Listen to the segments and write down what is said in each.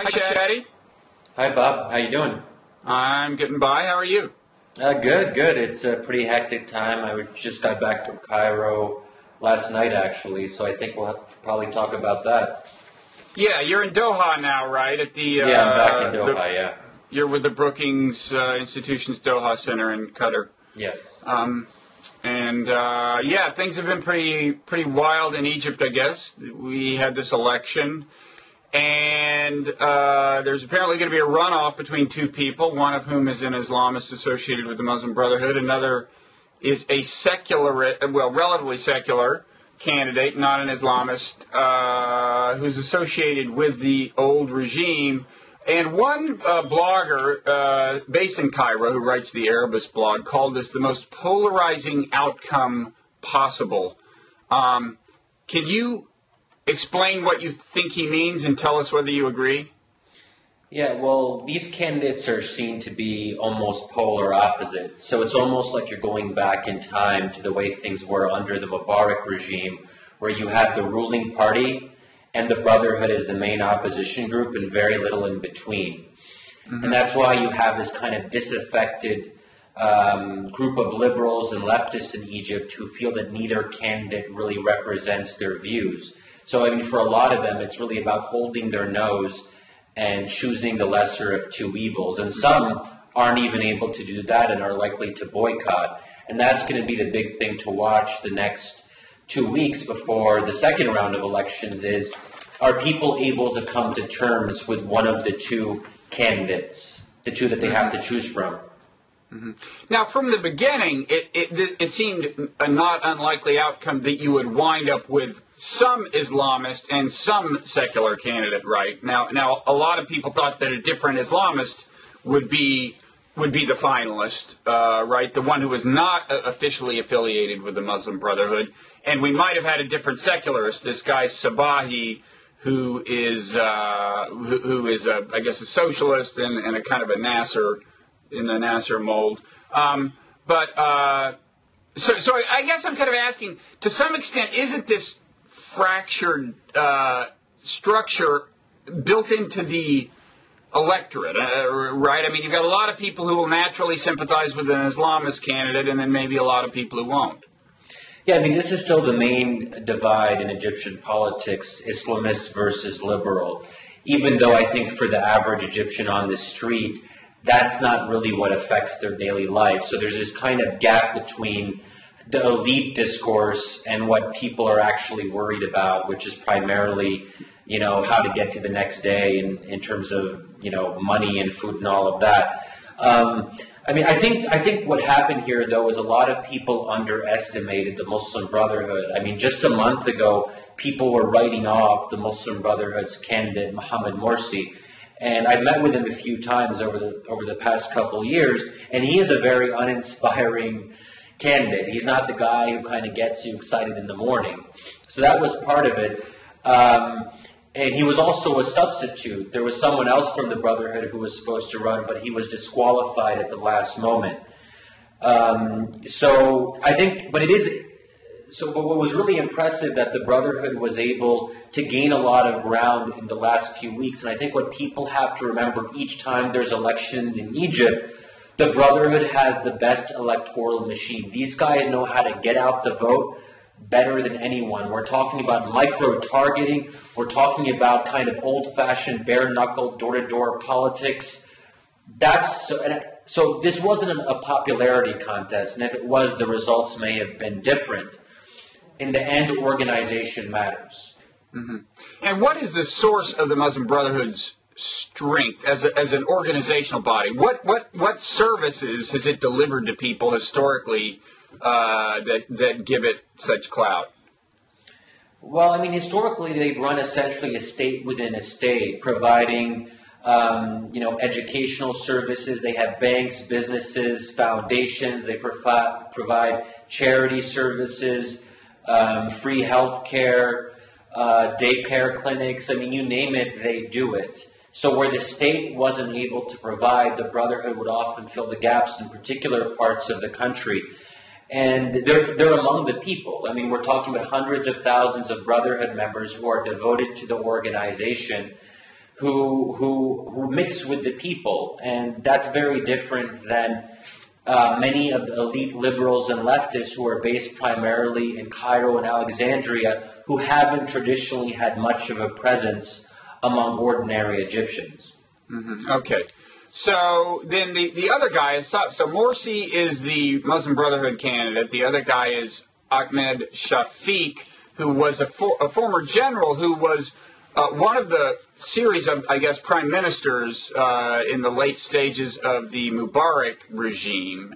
Hi, Shadi. Hi, Bob. How you doing? I'm getting by. How are you? Good. It's a pretty hectic time. Just got back from Cairo last night, actually, so I think we'll probably talk about that. Yeah, you're in Doha now, right? At the Yeah, I'm back in Doha, yeah. You're with the Brookings Institution's Doha Center in Qatar. Yes. Yeah, things have been pretty wild in Egypt, I guess. We had this election, and there's apparently going to be a runoff between two people, one of whom is an Islamist associated with the Muslim Brotherhood. Another is a relatively secular candidate, not an Islamist, who's associated with the old regime. And one blogger based in Cairo, who writes the Arabist blog, called this the most polarizing outcome possible. Can you explain what you think he means and tell us whether you agree? Yeah, well, these candidates are seen to be almost polar opposites. So it's almost like you're going back in time to the way things were under the Mubarak regime, where you had the ruling party and the Brotherhood as the main opposition group and very little in between. Mm-hmm. And that's why you have this kind of disaffected group of liberals and leftists in Egypt who feel that neither candidate really represents their views. So, I mean, for a lot of them, it's really about holding their nose and choosing the lesser of two evils. And some aren't even able to do that and are likely to boycott. And that's going to be the big thing to watch the next 2 weeks before the second round of elections is, are people able to come to terms with one of the two candidates, the two that they have to choose from? Mm-hmm. Now, from the beginning, it seemed a not unlikely outcome that you would wind up with some Islamist and some secular candidate, right? Now, a lot of people thought that a different Islamist would be the finalist, right? The one who was not officially affiliated with the Muslim Brotherhood, and we might have had a different secularist, this guy Sabahi, who is I guess a socialist and a kind of a Nasser. In the Nasser mold. So I guess I'm kind of asking, to some extent, isn't this fractured structure built into the electorate, right? I mean, you've got a lot of people who will naturally sympathize with an Islamist candidate and then maybe a lot of people who won't. Yeah, I mean, this is still the main divide in Egyptian politics, Islamist versus liberal, even though I think for the average Egyptian on the street, that's not really what affects their daily life. So there's this kind of gap between the elite discourse and what people are actually worried about, which is primarily, how to get to the next day in terms of, money and food and all of that. I think what happened here, though, is a lot of people underestimated the Muslim Brotherhood. I mean, just a month ago, people were writing off the Muslim Brotherhood's candidate, Mohammed Morsi. And I've met with him a few times over the past couple of years, and he is a very uninspiring candidate. He's not the guy who kind of gets you excited in the morning. So that was part of it. And he was also a substitute. There was someone else from the Brotherhood who was supposed to run, but he was disqualified at the last moment. So what was really impressive that the Brotherhood was able to gain a lot of ground in the last few weeks. And I think what people have to remember each time there's election in Egypt, the Brotherhood has the best electoral machine. These guys know how to get out the vote better than anyone. We're talking about micro-targeting. We're talking about kind of old-fashioned, bare-knuckle, door-to-door politics. So this wasn't a popularity contest. And if it was, the results may have been different. In the end, organization matters. Mm-hmm. And what is the source of the Muslim Brotherhood's strength as an organizational body? What services has it delivered to people historically that give it such clout? Well, I mean, historically, they've run essentially a state within a state, providing educational services. They have banks, businesses, foundations. They provide charity services. Free health care, daycare clinics, I mean, you name it, they do it. So where the state wasn't able to provide, the Brotherhood would often fill the gaps in particular parts of the country. And they're among the people. I mean, we're talking about hundreds of thousands of Brotherhood members who are devoted to the organization, who mix with the people, and that's very different than many of the elite liberals and leftists who are based primarily in Cairo and Alexandria, who haven't traditionally had much of a presence among ordinary Egyptians. Mm-hmm. Okay. So then the other guy is, so Morsi is the Muslim Brotherhood candidate. The other guy is Ahmed Shafik, who was a former general who was one of the series of, I guess, prime ministers in the late stages of the Mubarak regime.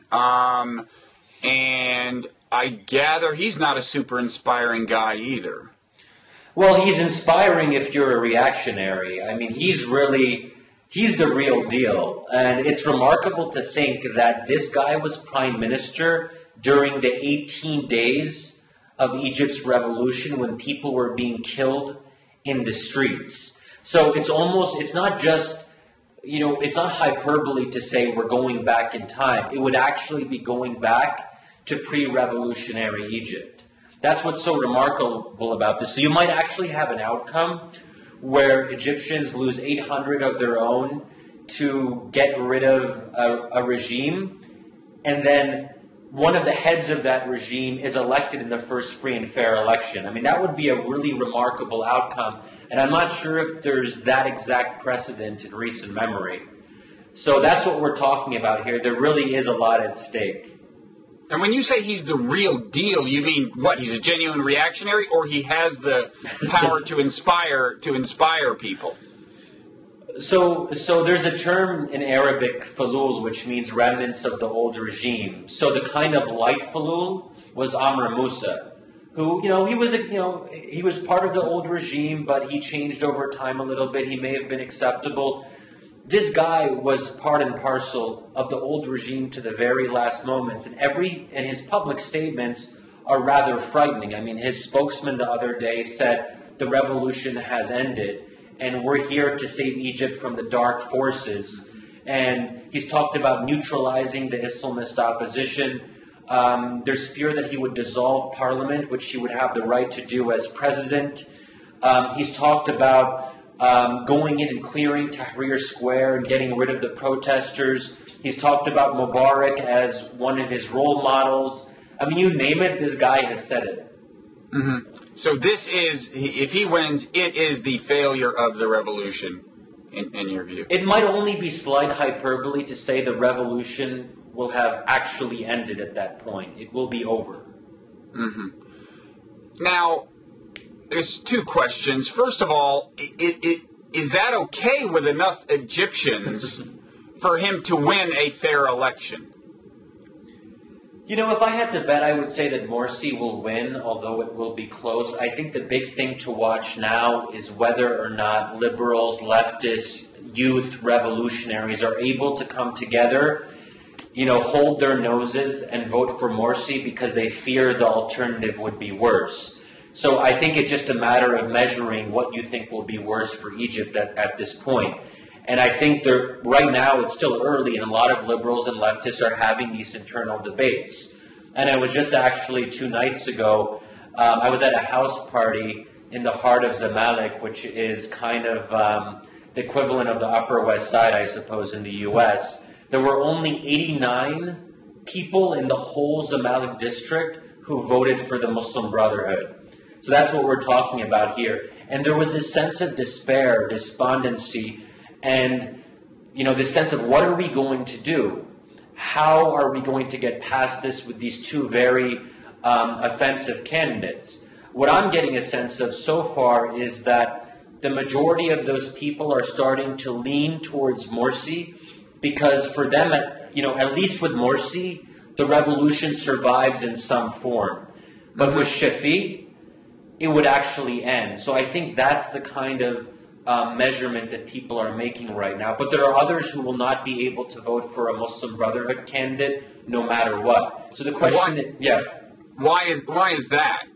And I gather he's not a super inspiring guy either. Well, he's inspiring if you're a reactionary. I mean, he's the real deal. And it's remarkable to think that this guy was prime minister during the 18 days of Egypt's revolution when people were being killed in the streets. So it's not just, it's not hyperbole to say we're going back in time. It would actually be going back to pre-revolutionary Egypt. That's what's so remarkable about this. So you might actually have an outcome where Egyptians lose 800 of their own to get rid of a regime, and then one of the heads of that regime is elected in the first free and fair election. I mean, that would be a really remarkable outcome, and I'm not sure if there's that exact precedent in recent memory. So that's what we're talking about here. There really is a lot at stake. And when you say he's the real deal, you mean what? He's a genuine reactionary, or he has the power to inspire people? So there's a term in Arabic, falul, which means remnants of the old regime. So the kind of light falul was Amr Musa, who, he was part of the old regime, but he changed over time a little bit. He may have been acceptable. This guy was part and parcel of the old regime to the very last moments, and his public statements are rather frightening. I mean, his spokesman the other day said the revolution has ended, and we're here to save Egypt from the dark forces. And he's talked about neutralizing the Islamist opposition. There's fear that he would dissolve parliament, which he would have the right to do as president. He's talked about going in and clearing Tahrir Square and getting rid of the protesters. He's talked about Mubarak as one of his role models. I mean, you name it, this guy has said it. Mm-hmm. So this is, if he wins, it is the failure of the revolution, in your view. It might only be slight hyperbole to say the revolution will have actually ended at that point. It will be over. Mm-hmm. Now, there's two questions. First of all, is that okay with enough Egyptians for him to win a fair election? If I had to bet, I would say that Morsi will win, although it will be close. I think the big thing to watch now is whether or not liberals, leftists, youth, revolutionaries are able to come together, hold their noses and vote for Morsi because they fear the alternative would be worse. So I think it's just a matter of measuring what you think will be worse for Egypt at this point. And I think right now it's still early, and a lot of liberals and leftists are having these internal debates. And I was just actually 2 nights ago, I was at a house party in the heart of Zamalek, which is kind of the equivalent of the Upper West Side, I suppose, in the U.S. There were only 89 people in the whole Zamalek district who voted for the Muslim Brotherhood. So that's what we're talking about here. And there was this sense of despair, despondency, and, this sense of what are we going to do? How are we going to get past this with these two very offensive candidates? What I'm getting a sense of so far is that the majority of those people are starting to lean towards Morsi because for them, at least with Morsi, the revolution survives in some form. But with Shafik, it would actually end. So I think that's the kind of measurement that people are making right now. But there are others who will not be able to vote for a Muslim Brotherhood candidate no matter what. So the question why is that?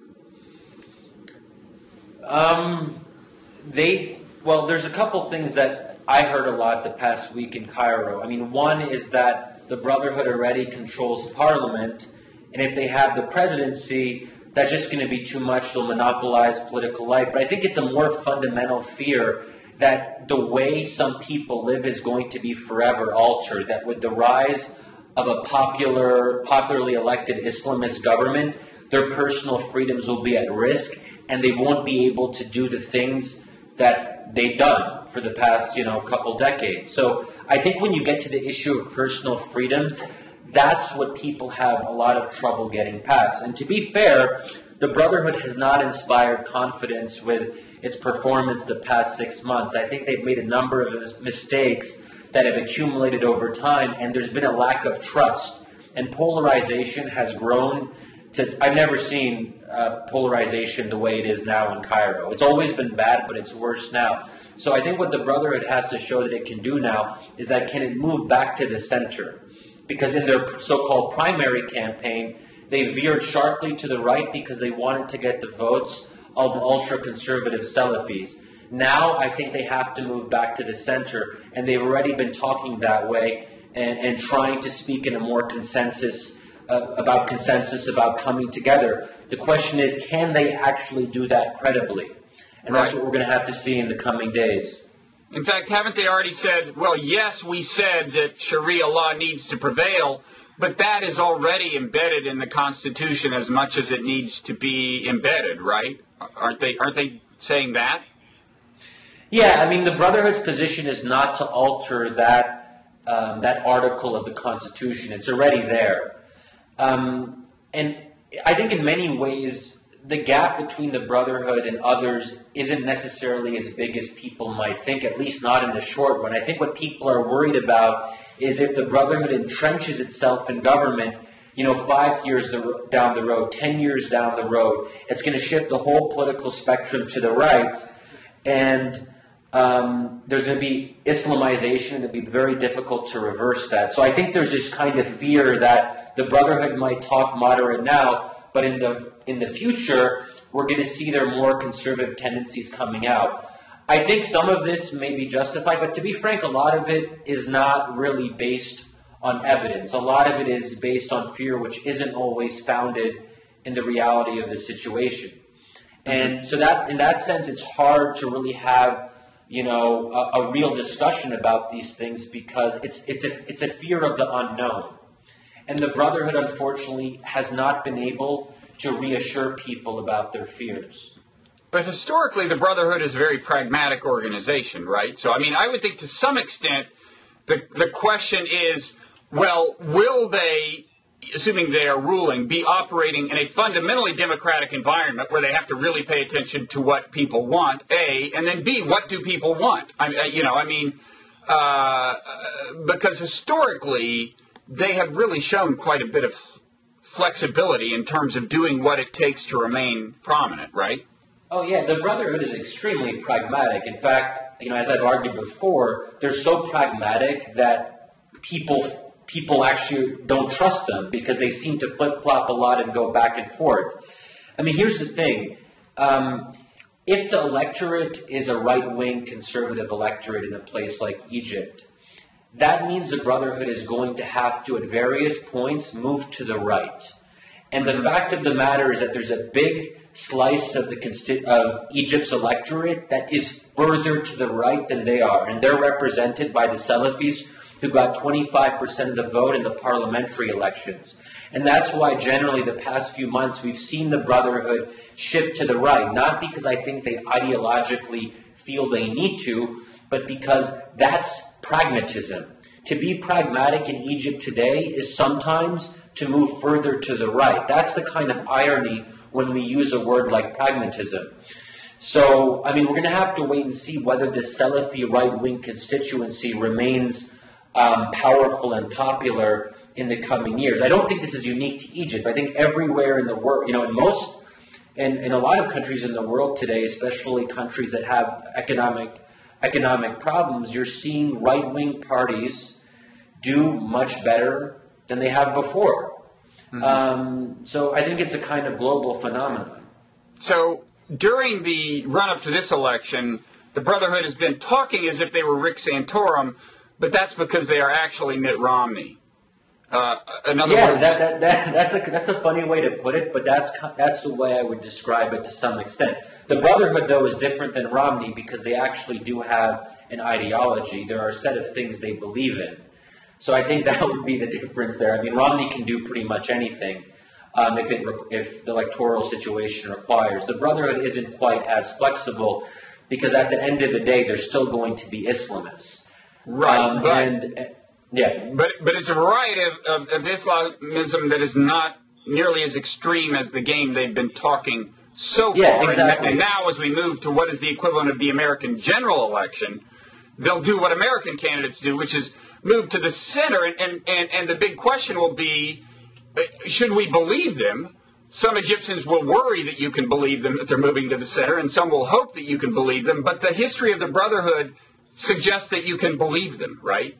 There's a couple things that I heard a lot the past week in Cairo. I mean, one is that the Brotherhood already controls parliament, and if they have the presidency, that's just going to be too much. They'll monopolize political life. But I think it's a more fundamental fear, that the way some people live is going to be forever altered, that with the rise of a popularly elected Islamist government, their personal freedoms will be at risk, and they won't be able to do the things that they've done for the past, couple decades. So I think when you get to the issue of personal freedoms, that's what people have a lot of trouble getting past. And to be fair, the Brotherhood has not inspired confidence with its performance the past 6 months. I think they've made a number of mistakes that have accumulated over time, and there's been a lack of trust. And polarization has grown to, I've never seen polarization the way it is now in Cairo. It's always been bad, but it's worse now. So I think what the Brotherhood has to show that it can do now is that can it move back to the center? Because in their so-called primary campaign, they veered sharply to the right because they wanted to get the votes of ultra-conservative Salafis. Now I think they have to move back to the center, and they've already been talking that way and trying to speak in a more consensus about coming together. The question is, can they actually do that credibly? And that's what we're going to have to see in the coming days. In fact, haven't they already said, well, yes, we said that Sharia law needs to prevail, but that is already embedded in the Constitution as much as it needs to be embedded, right? Aren't they saying that? Yeah, I mean, the Brotherhood's position is not to alter that article of the Constitution. It's already there. And I think in many ways, the gap between the Brotherhood and others isn't necessarily as big as people might think, at least not in the short run. I think what people are worried about is if the Brotherhood entrenches itself in government, 5 years down the road, 10 years down the road, it's going to shift the whole political spectrum to the right, and there's going to be Islamization, and it'll be very difficult to reverse that. So I think there's this kind of fear that the Brotherhood might talk moderate now, but in the future, we're going to see their more conservative tendencies coming out. I think some of this may be justified, but to be frank, a lot of it is not really based on evidence. A lot of it is based on fear, which isn't always founded in the reality of the situation. And so that, in that sense, it's hard to really have, a real discussion about these things because it's a fear of the unknown. And the Brotherhood, unfortunately, has not been able to reassure people about their fears. But historically, the Brotherhood is a very pragmatic organization, right? So, I would think to some extent, the question is, well, will they, assuming they are ruling, be operating in a fundamentally democratic environment where they have to really pay attention to what people want, A, and then B, what do people want? Because historically, they have really shown quite a bit of flexibility in terms of doing what it takes to remain prominent, right? Oh, yeah, the Brotherhood is extremely pragmatic. In fact, as I've argued before, they're so pragmatic that people actually don't trust them because they seem to flip-flop a lot and go back and forth. Here's the thing. If the electorate is a right-wing conservative electorate in a place like Egypt, that means the Brotherhood is going to have to, at various points, move to the right. And the fact of the matter is that there's a big slice of Egypt's electorate that is further to the right than they are. And they're represented by the Salafis, who got 25% of the vote in the parliamentary elections. And that's why generally the past few months we've seen the Brotherhood shift to the right, not because I think they ideologically feel they need to, but because that's pragmatism. To be pragmatic in Egypt today is sometimes to move further to the right. That's the kind of irony when we use a word like pragmatism. So, we're going to have to wait and see whether this Salafi right-wing constituency remains powerful and popular in the coming years. I don't think this is unique to Egypt. I think everywhere in the world, in a lot of countries in the world today, especially countries that have economic problems, you're seeing right-wing parties do much better than they have before. Mm-hmm. So I think it's a kind of global phenomenon. So during the run-up to this election, the Brotherhood has been talking as if they were Rick Santorum, but that's because they are actually Mitt Romney. In other Yeah, words, that's a funny way to put it, but that's the way I would describe it to some extent. The Brotherhood, though, is different than Romney because they actually do have an ideology. There are a set of things they believe in. So I think that would be the difference there. I mean, Romney can do pretty much anything if the electoral situation requires. The Brotherhood isn't quite as flexible because at the end of the day, they're still going to be Islamists. Right. Yeah. But it's a variety of Islamism that is not nearly as extreme as the game they've been talking so far. Yeah, exactly. And now as we move to what is the equivalent of the American general election, they'll do what American candidates do, which is move to the center. And the big question will be, should we believe them? Some Egyptians will worry that you can believe them, that they're moving to the center, and some will hope that you can believe them. But the history of the Brotherhood suggests that you can believe them, right?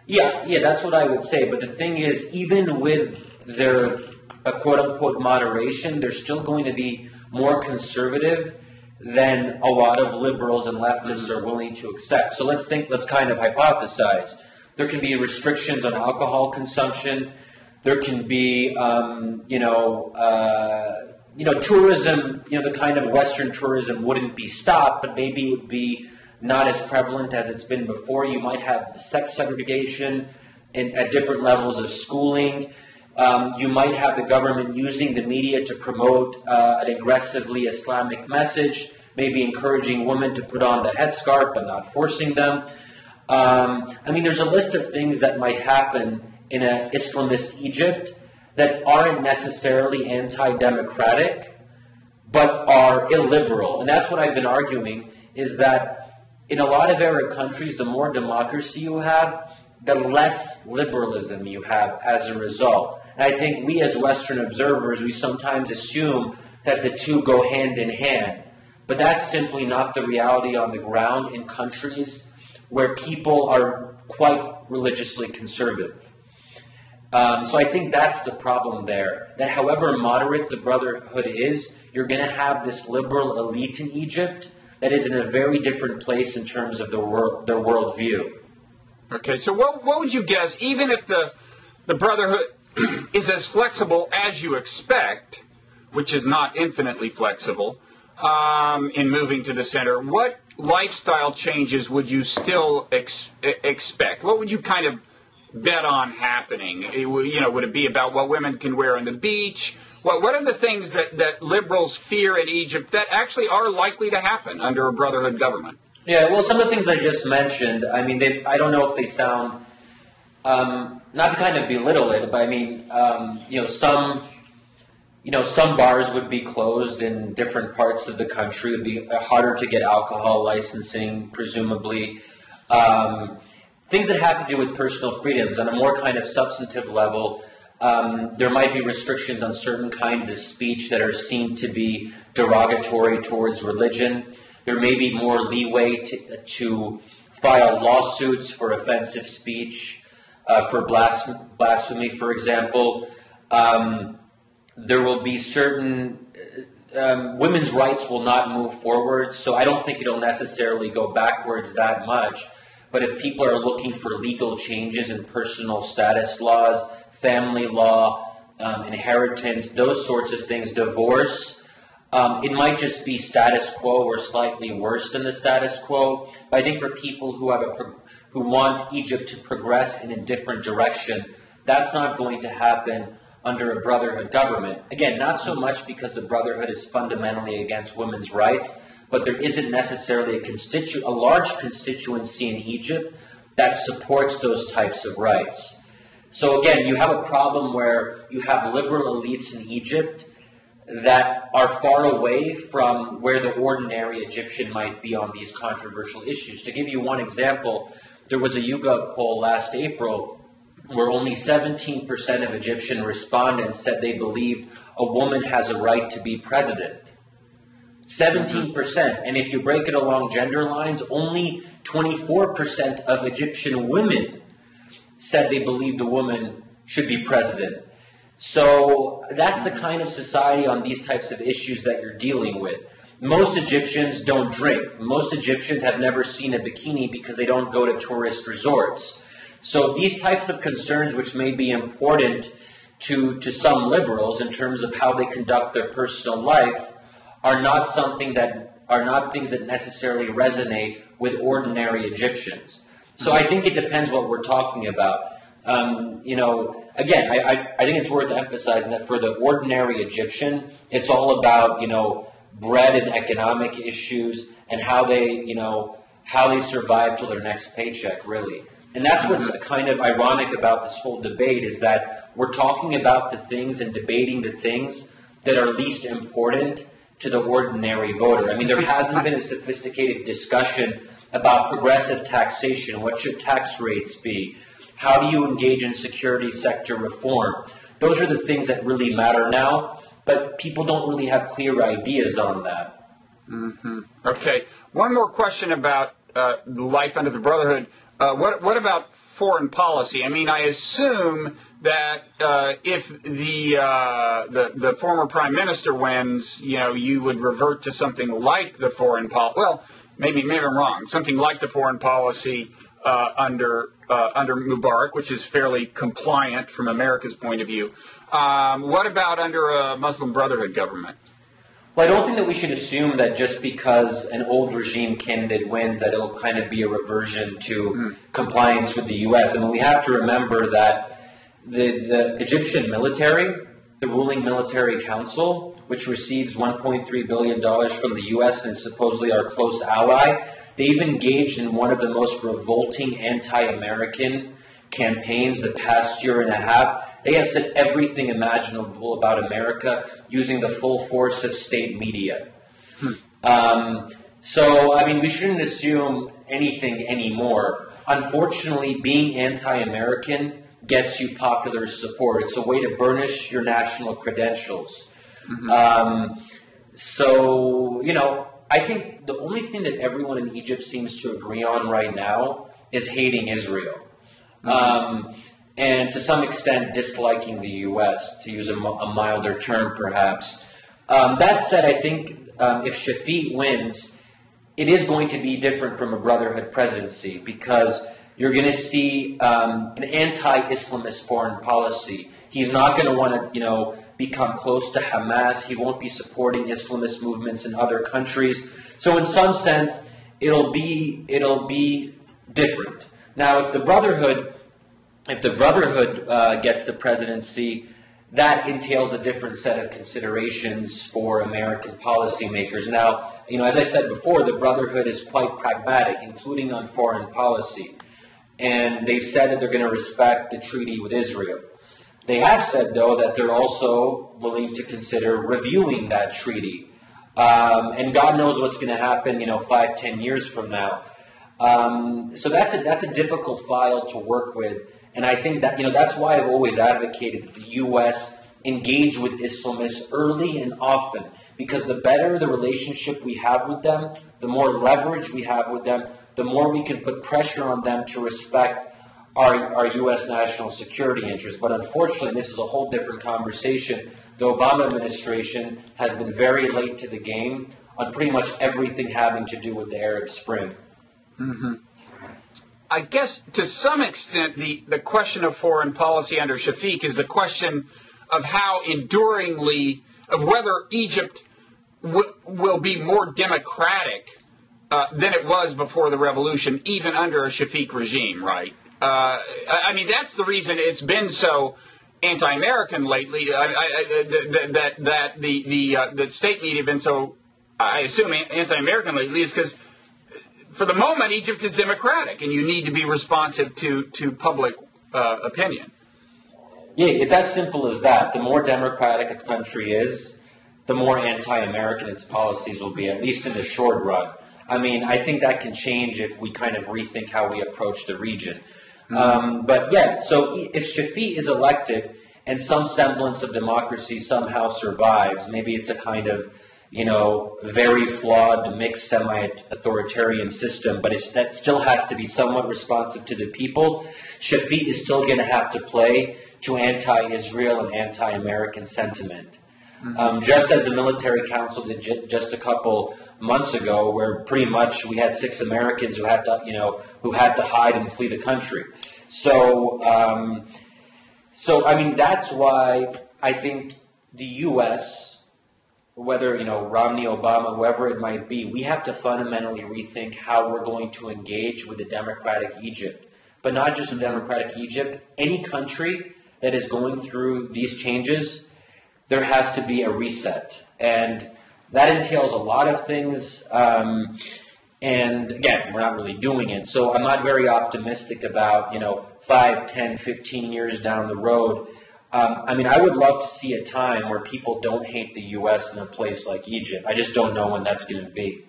Yeah, that's what I would say. But the thing is, even with their quote-unquote moderation, they're still going to be more conservative than a lot of liberals and leftists are willing to accept. So let's kind of hypothesize. There can be restrictions on alcohol consumption. There can be, tourism, the kind of Western tourism wouldn't be stopped, but maybe it would be not as prevalent as it's been before. You might have sex segregation at different levels of schooling. You might have the government using the media to promote an aggressively Islamic message, maybe encouraging women to put on the headscarf but not forcing them. There's a list of things that might happen in an Islamist Egypt that aren't necessarily anti-democratic but are illiberal. And that's what I've been arguing, is that in a lot of Arab countries, the more democracy you have, the less liberalism you have as a result. And I think we as Western observers, we sometimes assume that the two go hand in hand. But that's simply not the reality on the ground in countries where people are quite religiously conservative. So I think that's the problem there, that however moderate the Brotherhood is, you're going to have this liberal elite in Egypt that is in a very different place in terms of their worldview. Okay, so what would you guess, even if the Brotherhood is as flexible as you expect, which is not infinitely flexible, in moving to the center, what lifestyle changes would you still expect? What would you kind of bet on happening? Would it be about what women can wear on the beach? What are the things that liberals fear in Egypt that actually are likely to happen under a Brotherhood government? Yeah, well, some of the things I just mentioned, I don't know if they sound, not to kind of belittle it, but some bars would be closed in different parts of the country. It would be harder to get alcohol licensing, presumably. Things that have to do with personal freedoms on a more kind of substantive level. There might be restrictions on certain kinds of speech that are seen to be derogatory towards religion. There may be more leeway to file lawsuits for offensive speech, for blasphemy, for example. There will be certain women's rights will not move forward, so I don't think it'll necessarily go backwards that much. But if people are looking for legal changes in personal status laws, family law, inheritance, those sorts of things, divorce, it might just be status quo or slightly worse than the status quo. But I think for people who want Egypt to progress in a different direction, that's not going to happen under a Brotherhood government. Again, not so much because the Brotherhood is fundamentally against women's rights, but there isn't necessarily a large constituency in Egypt that supports those types of rights. So again, you have a problem where you have liberal elites in Egypt that are far away from where the ordinary Egyptian might be on these controversial issues. To give you one example, there was a YouGov poll last April where only 17% of Egyptian respondents said they believed a woman has a right to be president. 17%. And if you break it along gender lines, only 24% of Egyptian women said they believed a woman should be president. So that's the kind of society on these types of issues that you're dealing with. Most Egyptians don't drink. Most Egyptians have never seen a bikini because they don't go to tourist resorts. So these types of concerns, which may be important to some liberals in terms of how they conduct their personal life, are not things that necessarily resonate with ordinary Egyptians. So I think it depends what we're talking about. Again, I think it's worth emphasizing that for the ordinary Egyptian, it's all about, bread and economic issues and how they survive till their next paycheck, really. And that's what's kind of ironic about this whole debate, is that we're talking about the things and debating the things that are least important to the ordinary voter. I mean, there hasn't been a sophisticated discussion about progressive taxation. What should tax rates be? How do you engage in security sector reform? Those are the things that really matter now, but people don't really have clear ideas on that. Mm-hmm. Okay. One more question about life under the Brotherhood. What about foreign policy? I mean, I assume that if the former prime minister wins, you would revert to something like the foreign policy. Well, maybe I'm wrong. Something like the foreign policy under Mubarak, which is fairly compliant from America's point of view. What about under a Muslim Brotherhood government? Well, I don't think that we should assume that just because an old regime candidate wins that it'll kind of be a reversion to compliance with the U.S. I mean, we have to remember that the Egyptian military, the ruling military council, which receives $1.3 billion from the U.S. and is supposedly our close ally, they've engaged in one of the most revolting anti-American campaigns the past year and a half. They have said everything imaginable about America using the full force of state media. So, I mean, we shouldn't assume anything anymore. Unfortunately, being anti-American gets you popular support. It's a way to burnish your national credentials. I think the only thing that everyone in Egypt seems to agree on right now is hating Israel. And to some extent disliking the U.S., to use a milder term perhaps. That said, I think if Shafik wins, it is going to be different from a Brotherhood presidency, because you're going to see an anti-Islamist foreign policy. He's not going to want to, become close to Hamas. He won't be supporting Islamist movements in other countries. So in some sense, it'll be different. Now, if the Brotherhood gets the presidency, that entails a different set of considerations for American policymakers. Now, as I said before, the Brotherhood is quite pragmatic, including on foreign policy. And they've said that they're going to respect the treaty with Israel. They have said, though, that they're also willing to consider reviewing that treaty. And God knows what's going to happen, 5-10 years from now. So that's a difficult file to work with. And I think that, that's why I've always advocated that the U.S. engage with Islamists early and often, because the better the relationship we have with them, the more leverage we have with them, the more we can put pressure on them to respect our U.S. national security interests. But unfortunately, this is a whole different conversation. The Obama administration has been very late to the game on pretty much everything having to do with the Arab Spring. Mm-hmm. I guess to some extent, the question of foreign policy under Shafik is the question of how enduringly, of whether Egypt will be more democratic than it was before the revolution, even under a Shafik regime, right? I mean, that's the reason it's been so anti-American lately, that the state media have been so, I assume, anti-American lately, is because for the moment, Egypt is democratic, and you need to be responsive to public opinion. Yeah, it's as simple as that. The more democratic a country is, the more anti-American its policies will be, at least in the short run. I mean, I think that can change if we kind of rethink how we approach the region. But yeah, so if Shafik is elected and some semblance of democracy somehow survives, maybe it's a kind of, very flawed, mixed, semi-authoritarian system, but that still has to be somewhat responsive to the people. Shafik is still going to have to play to anti-Israel and anti-American sentiment. Just as the military council did just a couple months ago, where pretty much we had 6 Americans who had to hide and flee the country. So I mean, that's why I think the U.S., whether, Romney, Obama, whoever it might be, we have to fundamentally rethink how we're going to engage with the democratic Egypt. But not just the democratic Egypt, any country that is going through these changes, there has to be a reset. And that entails a lot of things. And again, we're not really doing it. So I'm not very optimistic about, 5, 10, 15 years down the road. I mean, I would love to see a time where people don't hate the U.S. in a place like Egypt. I just don't know when that's going to be.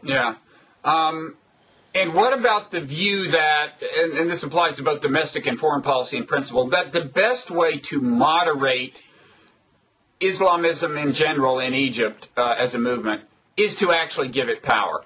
Yeah. And what about the view that, and this applies to both domestic and foreign policy in principle, that the best way to moderate Islamism in general in Egypt as a movement is to actually give it power?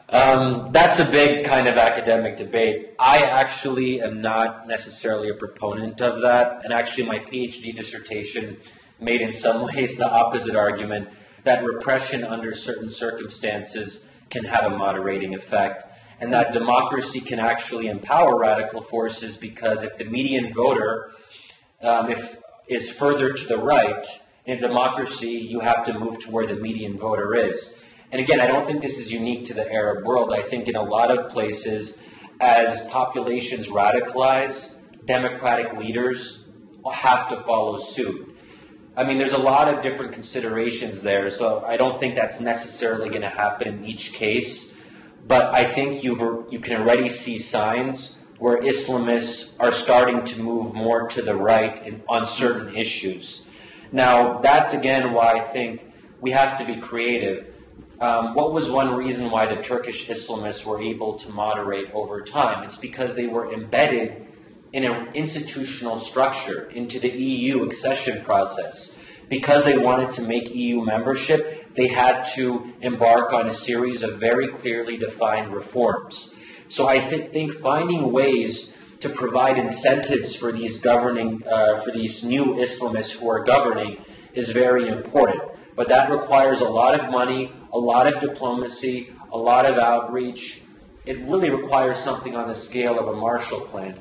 That's a big kind of academic debate. I actually am not necessarily a proponent of that, and actually my PhD dissertation made in some ways the opposite argument, that repression under certain circumstances can have a moderating effect, and that democracy can actually empower radical forces, because if the median voter is further to the right, in democracy you have to move to where the median voter is. And again, I don't think this is unique to the Arab world. I think in a lot of places, as populations radicalize, democratic leaders have to follow suit. I mean, there's a lot of different considerations there, so I don't think that's necessarily going to happen in each case. But I think you can already see signs where Islamists are starting to move more to the right on certain issues. Now, that's again why I think we have to be creative. What was one reason why the Turkish Islamists were able to moderate over time? It's because they were embedded in an institutional structure into the EU accession process. Because they wanted to make EU membership, they had to embark on a series of very clearly defined reforms. So I think finding ways to provide incentives for these for these new Islamists who are governing is very important. But that requires a lot of money, a lot of diplomacy, a lot of outreach. It really requires something on the scale of a Marshall Plan.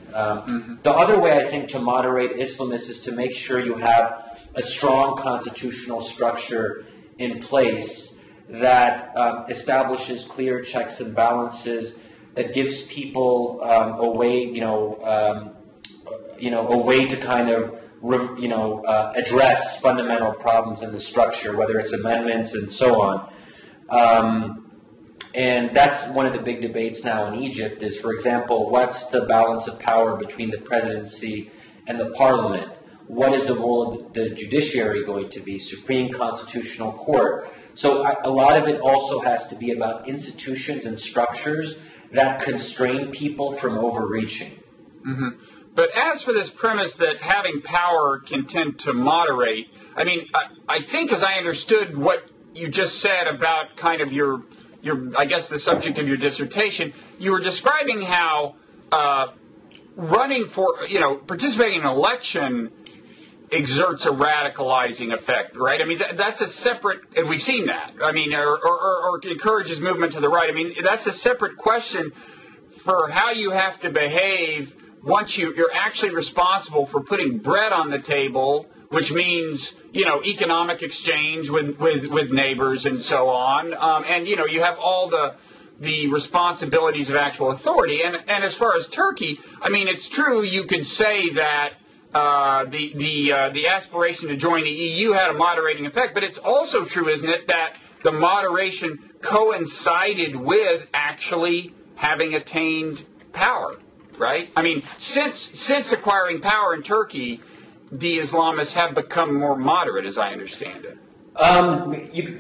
The other way, I think, to moderate Islamists is to make sure you have a strong constitutional structure in place that establishes clear checks and balances, that gives people a way, a way to kind of address fundamental problems in the structure, whether it's amendments and so on. And that's one of the big debates now in Egypt is, for example, what's the balance of power between the presidency and the parliament? What is the role of the judiciary going to be? Supreme Constitutional Court. So a lot of it also has to be about institutions and structures that constrain people from overreaching. Mm-hmm. But as for this premise that having power can tend to moderate, I mean, I think as I understood what you just said about kind of your I guess the subject of your dissertation, you were describing how running for, participating in an election exerts a radicalizing effect, right? I mean, that's a separate, and we've seen that. I mean, or encourages movement to the right. I mean, that's a separate question for how you have to behave once you're actually responsible for putting bread on the table, which means, economic exchange with neighbors and so on. And, you have all the responsibilities of actual authority. And as far as Turkey, I mean, it's true you could say that the aspiration to join the EU had a moderating effect, but it's also true, isn't it, that the moderation coincided with actually having attained power, right? I mean, since acquiring power in Turkey, the Islamists have become more moderate, as I understand it.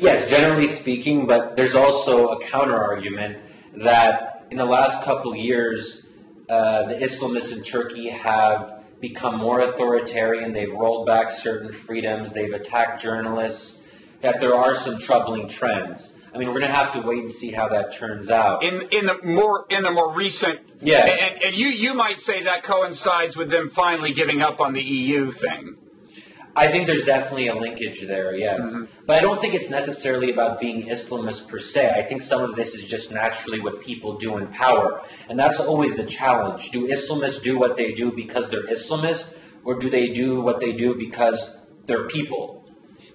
Yes, generally speaking, but there's also a counter-argument that in the last couple of years, the Islamists in Turkey have become more authoritarian. They've rolled back certain freedoms. They've attacked journalists. That there are some troubling trends. I mean, we're going to have to wait and see how that turns out. In the more recent, yeah, and you might say that coincides with them finally giving up on the EU thing. I think there's definitely a linkage there, yes. But I don't think it's necessarily about being Islamist per se. I think some of this is just naturally what people do in power. And that's always the challenge. Do Islamists do what they do because they're Islamist, or do they do what they do because they're people?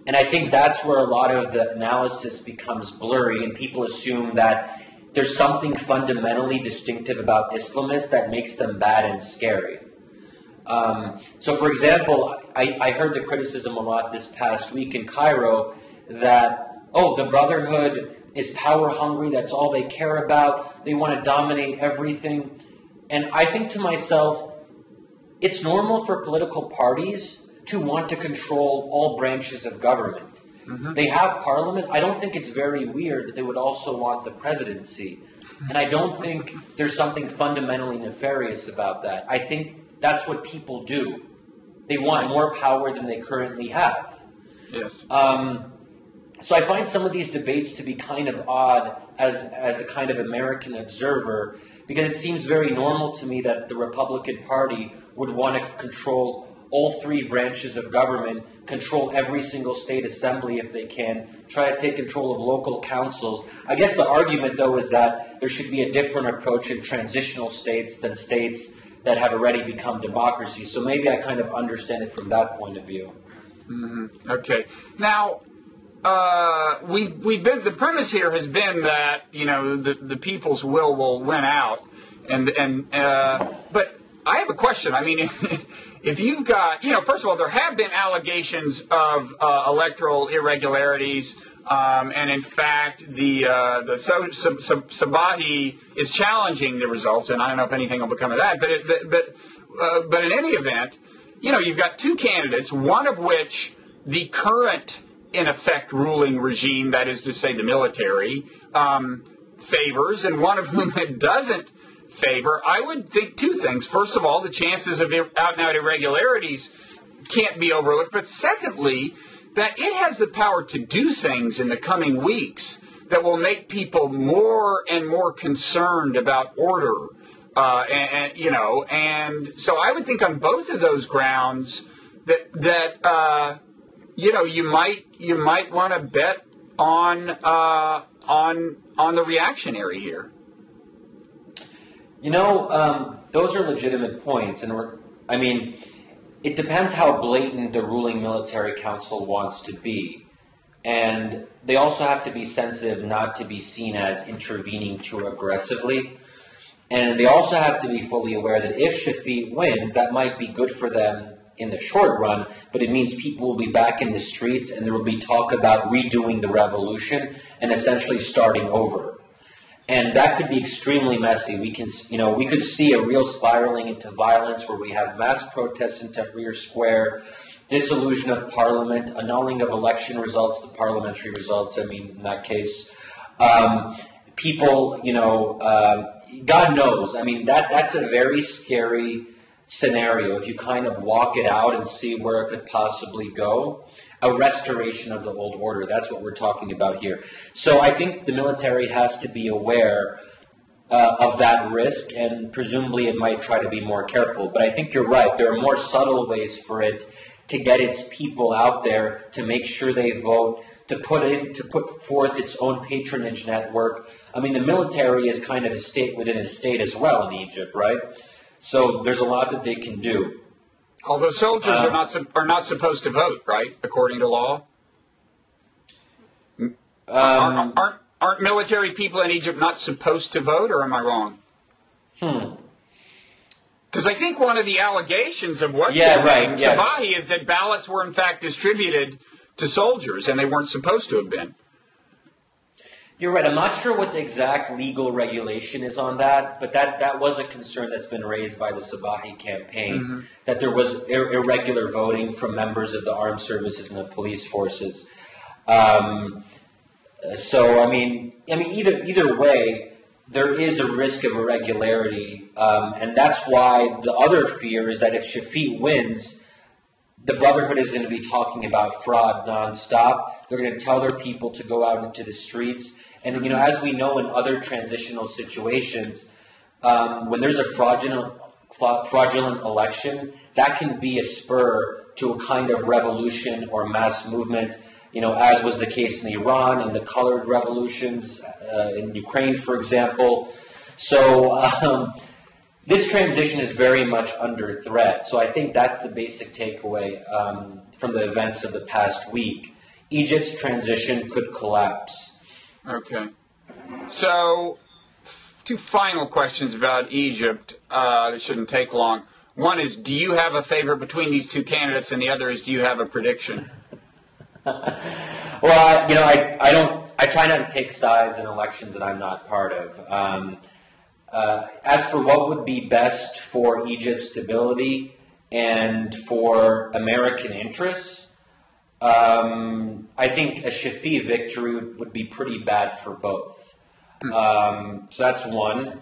And I think that's where a lot of the analysis becomes blurry, and people assume that there's something fundamentally distinctive about Islamists that makes them bad and scary. So, for example, I heard the criticism a lot this past week in Cairo that, oh, the Brotherhood is power hungry, that's all they care about, they want to dominate everything. And I think to myself, it's normal for political parties to want to control all branches of government. They have parliament. I don't think it's very weird that they would also want the presidency. And I don't think there's something fundamentally nefarious about that. I think that's what people do. They want more power than they currently have. Yes. So I find some of these debates to be kind of odd as a kind of American observer, because it seems very normal to me that the Republican Party would want to control all three branches of government, control every single state assembly if they can, try to take control of local councils. I guess the argument, though, is that there should be a different approach in transitional states than states that have already become democracies. So maybe I kind of understand it from that point of view. Okay. Now, we've been, the premise here has been that, you know, the people's will win out. But I have a question. I mean, if you've got, you know, first of all, there have been allegations of electoral irregularities, and in fact, the Sabahi is challenging the results, and I don't know if anything will become of that. But in any event, you know, you've got two candidates, one of which the current, in effect, ruling regime, that is to say, the military, favors, and one of whom it doesn't favor. I would think two things. First of all, the chances of out-and-out irregularities can't be overlooked. But secondly, that it has the power to do things in the coming weeks that will make people more and more concerned about order. And so I would think on both of those grounds that you might want to bet on the reactionary here. You know, those are legitimate points, and it depends how blatant the ruling military council wants to be. And they also have to be sensitive not to be seen as intervening too aggressively. And they also have to be fully aware that if Shafik wins, that might be good for them in the short run, but it means people will be back in the streets and there will be talk about redoing the revolution and essentially starting over. And that could be extremely messy. We could see a real spiraling into violence where we have mass protests in Tahrir Square, dissolution of parliament, annulling of election results, the parliamentary results, in that case. People, God knows. That's a very scary scenario if you kind of walk it out and see where it could possibly go. A restoration of the old order. That's what we're talking about here. So I think the military has to be aware of that risk, and presumably it might try to be more careful. But I think you're right. There are more subtle ways for it to get its people out there, to make sure they vote, to put forth its own patronage network. The military is kind of a state within a state as well in Egypt, right? So there's a lot that they can do. Although soldiers are not supposed to vote, right? According to law, aren't military people in Egypt not supposed to vote, or am I wrong? Because I think one of the allegations of Sabahi is that ballots were in fact distributed to soldiers and they weren't supposed to have been. You're right. I'm not sure what the exact legal regulation is on that, but that was a concern that's been raised by the Sabahi campaign, that there was irregular voting from members of the armed services and the police forces. Either way, there is a risk of irregularity, and that's why the other fear is that if Shafik wins, the Brotherhood is going to be talking about fraud nonstop. They're going to tell their people to go out into the streets. And, as we know in other transitional situations, when there's a fraudulent election, that can be a spur to a kind of revolution or mass movement, as was the case in Iran and the colored revolutions in Ukraine, for example. So this transition is very much under threat. So I think that's the basic takeaway from the events of the past week. Egypt's transition could collapse. Okay. So, two final questions about Egypt. That shouldn't take long. One is, do you have a favorite between these two candidates? And the other is, do you have a prediction? Well, I try not to take sides in elections that I'm not part of. As for what would be best for Egypt's stability and for American interests, I think a Shafik victory would be pretty bad for both. So that's one.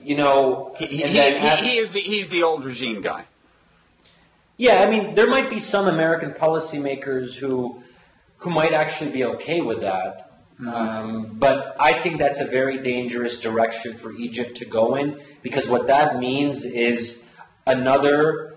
He's the old regime guy. Yeah, I mean, there might be some American policymakers who might actually be okay with that. But I think that's a very dangerous direction for Egypt to go in, because what that means is another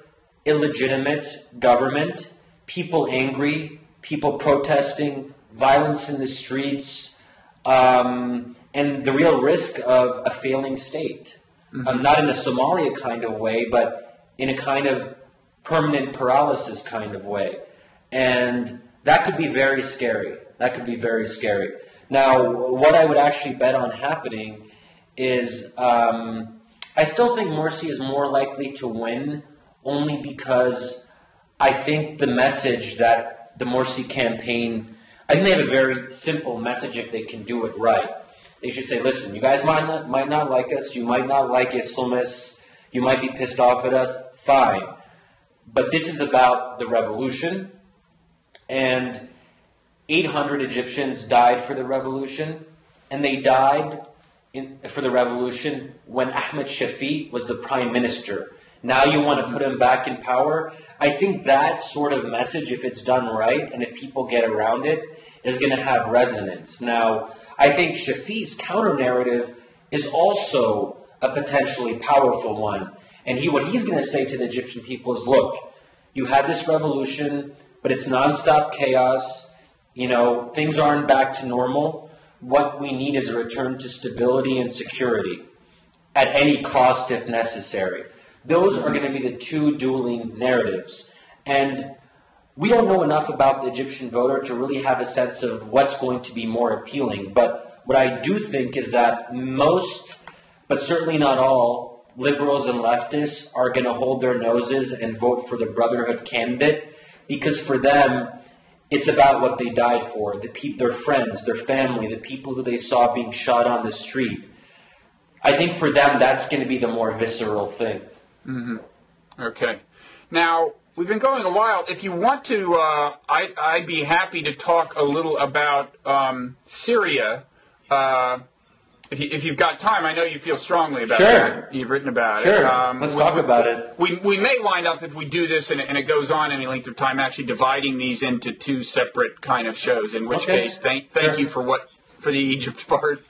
illegitimate government, people angry, people protesting, violence in the streets, and the real risk of a failing state. Not in a Somalia kind of way, but in a kind of permanent paralysis kind of way. And that could be very scary. Now, what I would actually bet on happening is I still think Morsi is more likely to win, only because I think the message that the Morsi campaign, I think they have a very simple message if they can do it right. They should say, listen, you guys might not like us, you might not like Islamists, you might be pissed off at us, fine. But this is about the revolution, and 800 Egyptians died for the revolution, and they died for the revolution when Ahmed Shafik was the prime minister. Now you want to put him back in power? I think that sort of message, if it's done right, and if people get around it, is going to have resonance. Now, I think Shafik's counter-narrative is also a potentially powerful one. And what he's going to say to the Egyptian people is, look, you had this revolution, but it's nonstop chaos. Things aren't back to normal. What we need is a return to stability and security at any cost if necessary. Those are going to be the two dueling narratives. And we don't know enough about the Egyptian voter to really have a sense of what's going to be more appealing. But what I do think is that most, but certainly not all, liberals and leftists are going to hold their noses and vote for the Brotherhood candidate, because for them, it's about what they died for, their friends, their family, the people who they saw being shot on the street. I think for them, that's going to be the more visceral thing. Okay. Now, we've been going a while. If you want to, I'd be happy to talk a little about Syria. If you've got time, I know you feel strongly about that. You've written about it. Let's talk about it. We may wind up, if we do this and it goes on any length of time, actually dividing these into two separate kind of shows, in which case, thank you for the Egypt part.